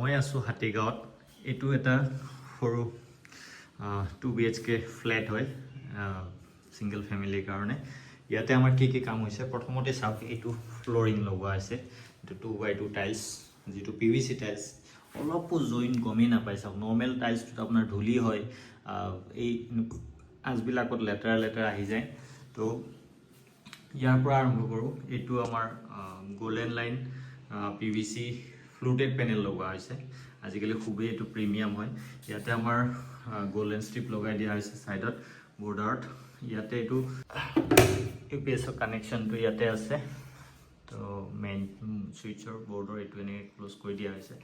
মই আছো হাতীগাঁৱত এটো এটা সৰু 2 BHK ফ্ল্যাট হয় সিঙ্গল ফ্যামিলিৰ কাৰণে ইয়াতে আমাৰ কি কাম হৈছে প্ৰথমতে চাওক এটো ফ্লোৰিং লগোৱা আছে এটো 2x2 টাইলছ যেটো PVC টাইলছ অলপো জইন গমে না পাই চাওক নরমাল টাইলছ তো আপোনাৰ ধুলি হয় এই আজবিলাকত লেটাৰ আহি যায় তো ইয়াৰ পৰা আৰম্ভ কৰো এটো আমাৰ golden line PVC fluted panel লগোৱা হৈছে আজিকালি খুবেই এটো প্ৰিমিয়াম হয় ইয়াতে আমাৰ গোল্ডেন স্ট্ৰিপ লগাই দিয়া হৈছে সাইডত বৰ্ডাৰত ইয়াতে এটো UPS কানেকশন তো ইয়াতে আছে তো মেইন সুইচৰ বৰ্ডৰ এটো এনে ক্লোজ কৰি দিয়া হৈছে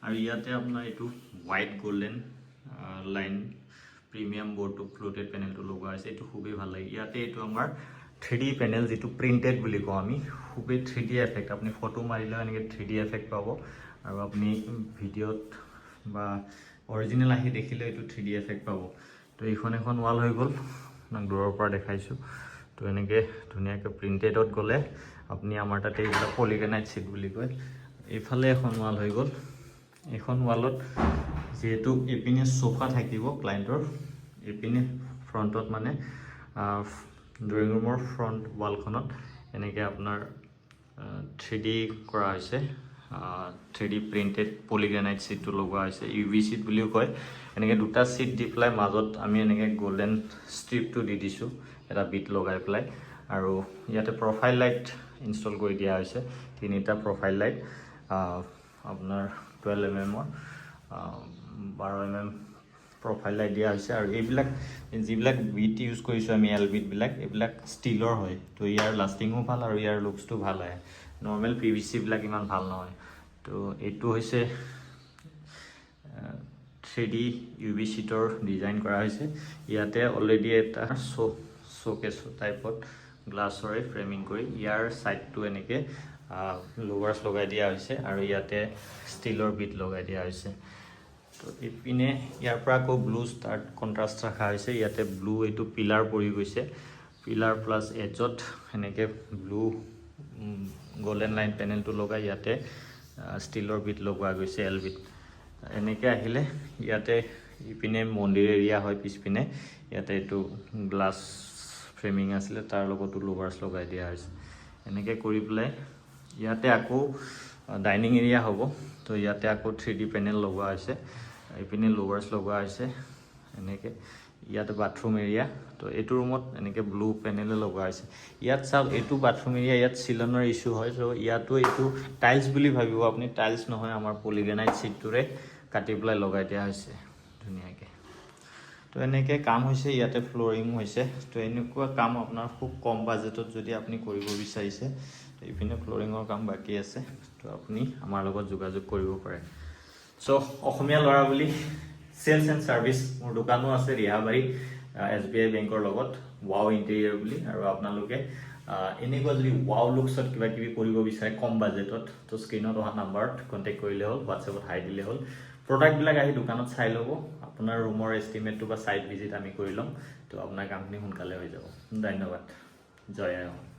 আৰু ইয়াতে আপোনাৰ এটো হোৱাইট গোল্ডেন লাইন প্ৰিমিয়াম বৰ্ডটো ফ্লুটেড প্যানেলটো লগোৱা হৈছে এটো খুবেই ভাল লাগে ইয়াতে এটো আমাৰ 3D প্যানেল যেটো প্ৰিন্টেড বুলি কওঁ আমি খুবেই 3D এফেক্ট আপুনি ফটো মাৰিলে এনেকে 3D এফেক্ট পাব আৰু আপুনি ভিডিওত বা অৰিজিনাল আহি দেখিলে এটো 3D এফেক্ট পাব তো এইখন এখন ওয়াল হৈ গল মই দূৰৰ পৰা দেখাইছো তো এনেকে ধুনিয়াকৈ প্ৰিন্টেডত গলে আপুনি আমাৰ তাতে এটা পলিগনাইট শীট বুলি কয় এইফালে এখন ওয়াল হৈ গল এখন ওয়ালত যেহেতু এপিনে সোফা থাকিব ক্লায়েন্টৰ এপিনে ফ্ৰন্টত মানে ড্ৰয়িং ৰুমৰ ফ্ৰন্ট ওয়ালখনত এনেকে আপোনাৰ 3D কৰা হৈছে 3D প্ৰিন্টেড পলিগ্ৰানাইট শীটটো লগোৱা হৈছে UV শীট বুলিও কয় এনেকে দুটা শীট দি প্লাই মাজত আমি এনেকে গোল্ডেন স্ট্ৰিপটো দি দিছো এটা বিট লগাই প্লাই আৰু ইয়াতে প্ৰফাইল লাইট ইনষ্টল কৰি দিয়া হৈছে তিনিটা প্ৰফাইল লাইট আপোনাৰ 12 mm ৰ 12 mm প্ৰফাইল লাইট দিয়া হৈছে আৰু এইবিলাক যিবিলাক বিট ইউজ কৰিছো আমি এল বিট বিলাক এইবিলাক ষ্টিলৰ হয় তো ইয়াৰ লাষ্টিংও ভাল আৰু ইয়াৰ লুকসটো ভাল হয় নরমাল PVC বিলাক ইমান ভাল নহয় তো এটো হৈছে 3D UV শীটৰ ডিজাইন কৰা হৈছে ইয়াতে অলৰেডি এটা শোকেস টাইপত গ্লাছৰে ফ্ৰেমিং কৰি ইয়াৰ সাইডটো এনেকে লোভাৰ্স লগাই দিয়া হৈছে আৰু ইয়াতে ষ্টিলৰ বিট লগাই দিয়া হৈছে তো ইপিনে ইয়াৰ পৰা কো ব্লু স্টাৰ্ট কন্ট্ৰাস্ট ৰাখা হৈছে ইয়াতে ব্লু এটো পিলাৰ পৰি গৈছে পিলাৰ প্লাস এজত এনেকে ব্লু গোল্ডেন লাইন প্যানেলটো লগাই ইয়াতে ষ্টিলৰ বিট লগোৱা গৈছে এল বিট এনেকে আহিলে ইয়াতে ইপিনে মন্দিৰ এৰিয়া হয় পিছপিনে ইয়াতে এটো গ্লাস ফ্ৰেমিং আছিল তাৰ লগতো লোভাৰ্স লগাই দিয়া হৈছে এনেকে কৰি প্লাই ইয়াতে আকৌ ডাইনিং এৰিয়া হ'ব তো ইয়াতে আকৌ 3D প্যানেল লগোৱা হৈছে ইপিনে লোভাৰ্স লগোৱা হৈছে এনেকে ইয়াতে বাথৰুম এৰিয়া তো এটো ৰুমত এনেকে ব্লু প্যানেল লগোৱা হৈছে ইয়াত চাও এটো বাথৰুম এৰিয়া ইয়াত সিলনৰ ইস্যু হয় সো ইয়াতো এটো টাইলছ বুলি ভাবিব আপুনি টাইলছ নহয় আমাৰ পলিগ্ৰানাইট শীটটোৰে কাটি প্লাই লগাই দিয়া হৈছে ধুনিয়াকে তো এনেকে কাম হৈছে ইয়াতে ফ্লোৰিং হৈছে তো এনেকুৱা কাম আপোনাৰ খুব কম বাজেটত যদি আপুনি কৰিব বিচাৰিছে ইপিনে ফ্লোৰিংৰ কাম বাকি আছে তো আপুনি আমাৰ লগত যোগাযোগ কৰিব পাৰে সো অসমীয়া লৰা বুলি সেলস এন্ড সাৰ্ভিস মোৰ দোকানো আছে ৰিহাবাৰী SBI বেংকৰ লগত ওয়াও ইন্টেৰিয়ৰ বুলি আৰু আপোনালোকে এনেকুৱা যদি ওয়াও লুকছত কিবা কিবি কৰিব বিচাৰে কম বাজেটত তো স্ক্ৰিনত অহা নম্বৰত কন্টাক্ট কৰিলে হ'ল WhatsAppত হাই দিলে হ'ল প্ৰডাক্ট বিলাক আহি দোকানত চাই ল'ব আপোনাৰ ৰুমৰ এস্টিমেটটো বা সাইট ভিজিট আমি কৰি লম তো আপোনাৰ কামখিনি সোনকালে হৈ যাব ধন্যবাদ জয় আই